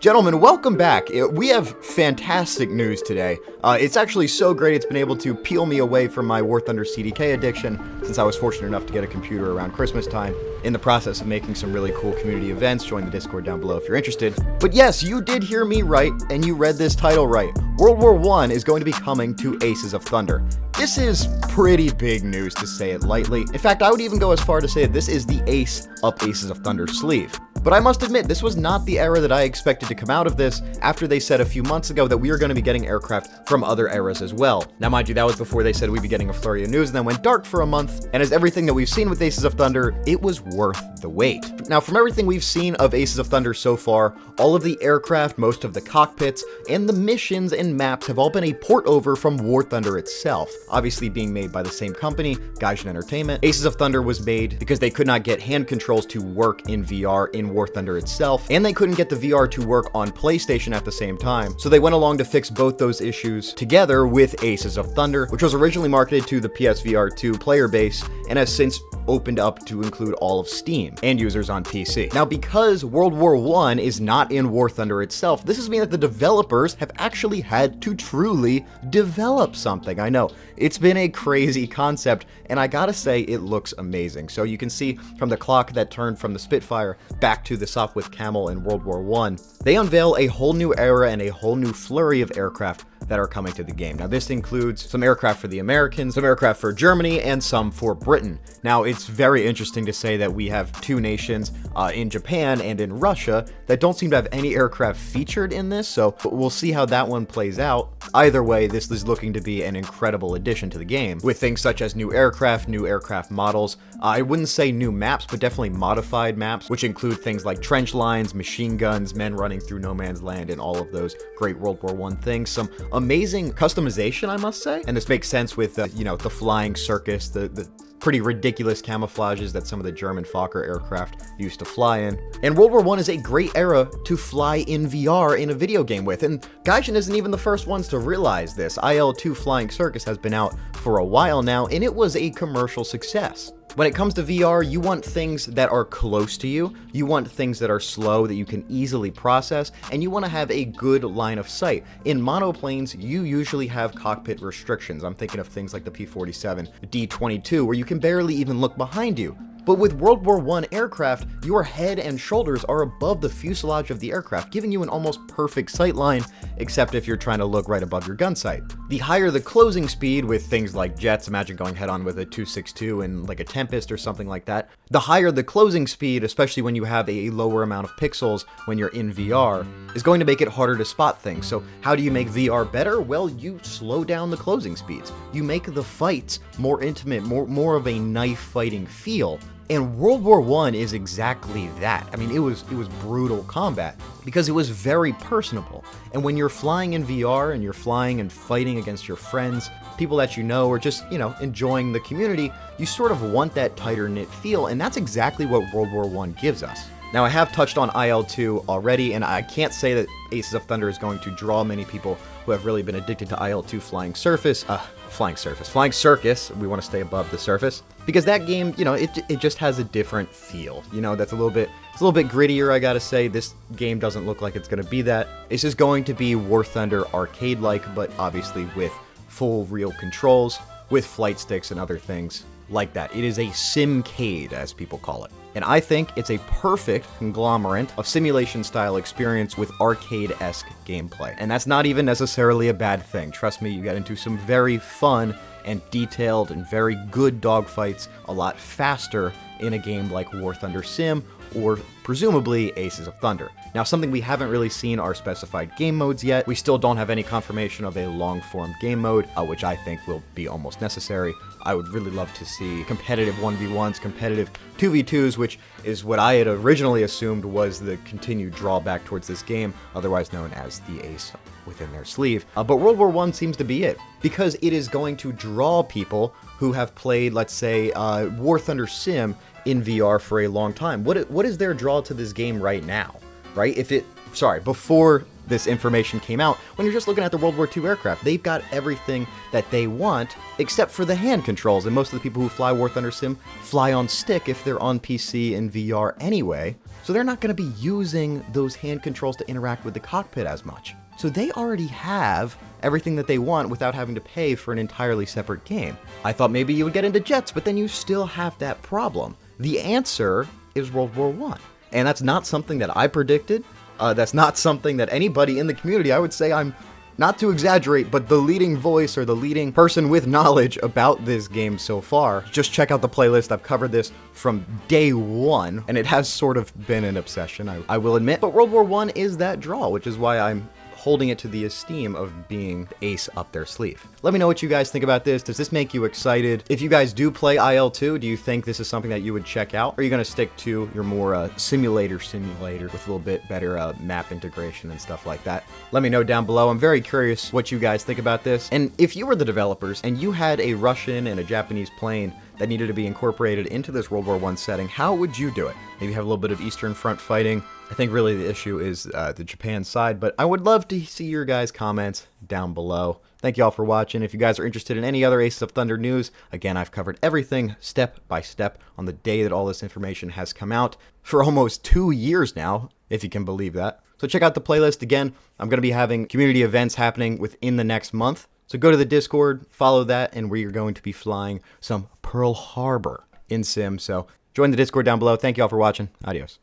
Gentlemen, welcome back. We have fantastic news today. It's actually so great it's been able to peel me away from my War Thunder CDK addiction, since I was fortunate enough to get a computer around Christmas time. In the process of making some really cool community events, join the Discord down below if you're interested. But yes, you did hear me right, and you read this title right. World War I is going to be coming to Aces of Thunder. This is pretty big news, to say it lightly. In fact, I would even go as far to say that this is the ace up Aces of Thunder sleeve. But I must admit, this was not the era that I expected to come out of this after they said a few months ago that we were going to be getting aircraft from other eras as well. Now, mind you, that was before they said we'd be getting a flurry of news and then went dark for a month. And as everything that we've seen with Aces of Thunder, it was worth the wait. Now, from everything we've seen of Aces of Thunder so far, all of the aircraft, most of the cockpits, and the missions and maps have all been a port over from War Thunder itself. Obviously being made by the same company, Gaijin Entertainment. Aces of Thunder was made because they could not get hand controls to work in VR in War Thunder itself, and they couldn't get the VR to work on PlayStation at the same time. So they went along to fix both those issues together with Aces of Thunder, which was originally marketed to the PSVR 2 player base and has since opened up to include all of Steam and users on PC. Now, because World War I is not in War Thunder itself, this has meant that the developers have actually had to truly develop something. I know, it's been a crazy concept, and I gotta say, it looks amazing. So you can see from the clock that turned from the Spitfire back to the Sopwith Camel in World War I, they unveil a whole new era and a whole new flurry of aircraft that are coming to the game. Now, this includes some aircraft for the Americans, some aircraft for Germany, and some for Britain. Now, it's very interesting to say that we have two nations in Japan and in Russia that don't seem to have any aircraft featured in this, so we'll see how that one plays out. Either way, this is looking to be an incredible addition to the game, with things such as new aircraft models. I wouldn't say new maps, but definitely modified maps, which include things like trench lines, machine guns, men running through no man's land, and all of those great World War I things. Some amazing customization, I must say, and this makes sense with the flying circus, the pretty ridiculous camouflages that some of the German Fokker aircraft used to fly in. And World War I is a great era to fly in VR in a video game with, and Gaijin isn't even the first ones to realize this. IL-2 Flying Circus has been out for a while now, and it was a commercial success. When it comes to VR, you want things that are close to you, you want things that are slow that you can easily process, and you want to have a good line of sight. In monoplanes, you usually have cockpit restrictions. I'm thinking of things like the P-47, D-22, where you can barely even look behind you. But with World War I aircraft, your head and shoulders are above the fuselage of the aircraft, giving you an almost perfect sight line, except if you're trying to look right above your gun sight. The higher the closing speed with things like jets, imagine going head-on with a 262 and like a Tempest or something like that, the higher the closing speed, especially when you have a lower amount of pixels when you're in VR, is going to make it harder to spot things. So how do you make VR better? Well, you slow down the closing speeds. You make the fights more intimate, more of a knife fighting feel. And World War I is exactly that. I mean, it was brutal combat because it was very personable. And when you're flying in VR and you're flying and fighting against your friends, people that you know, or just, enjoying the community, you sort of want that tighter knit feel. And that's exactly what World War I gives us. Now, I have touched on IL-2 already, and I can't say that Aces of Thunder is going to draw many people who have really been addicted to IL-2 Flying Circus. We want to stay above the surface, because that game, it just has a different feel. That's a little bit grittier, I gotta say. This game doesn't look like it's going to be that. It's just going to be War Thunder arcade-like, but obviously with full real controls, with flight sticks and other things like that. It is a simcade, as people call it. And I think it's a perfect conglomerate of simulation-style experience with arcade-esque gameplay. And that's not even necessarily a bad thing. Trust me, you get into some very fun and detailed and very good dogfights a lot faster in a game like War Thunder Sim, or presumably Aces of Thunder. Now, something we haven't really seen are specified game modes yet. We still don't have any confirmation of a long-form game mode, which I think will be almost necessary. I would really love to see competitive 1v1s, competitive 2v2s, which is what I had originally assumed was the continued drawback towards this game, otherwise known as the ace within their sleeve. But World War I seems to be it, because it is going to draw people who have played, let's say, War Thunder Sim in VR for a long time. What is their draw to this game right now, right? Before this information came out. When you're just looking at the World War II aircraft, they've got everything that they want except for the hand controls, and most of the people who fly War Thunder Sim fly on stick if they're on PC and VR anyway, so they're not going to be using those hand controls to interact with the cockpit as much. So they already have everything that they want without having to pay for an entirely separate game. I thought maybe you would get into jets, but then you still have that problem. The answer is World War I. And that's not something that I predicted. That's not something that anybody in the community, I would say I'm, not to exaggerate, but the leading voice or the leading person with knowledge about this game so far. Just check out the playlist. I've covered this from day one, and it has sort of been an obsession, I will admit. But World War I is that draw, which is why I'm holding it to the esteem of being ace up their sleeve. Let me know what you guys think about this. Does this make you excited? If you guys do play IL-2, do you think this is something that you would check out? Or are you going to stick to your more simulator with a little bit better map integration and stuff like that? Let me know down below. I'm very curious what you guys think about this. And if you were the developers and you had a Russian and a Japanese plane that needed to be incorporated into this World War I setting, how would you do it? Maybe have a little bit of Eastern Front fighting. I think really the issue is the Japan side, but I would love to see your guys' comments down below. Thank you all for watching. If you guys are interested in any other Aces of Thunder news, again, I've covered everything step by step on the day that all this information has come out for almost 2 years now, if you can believe that. So check out the playlist. Again, I'm going to be having community events happening within the next month. So go to the Discord, follow that, and we are going to be flying some Pearl Harbor in Sim. So join the Discord down below. Thank you all for watching. Adios.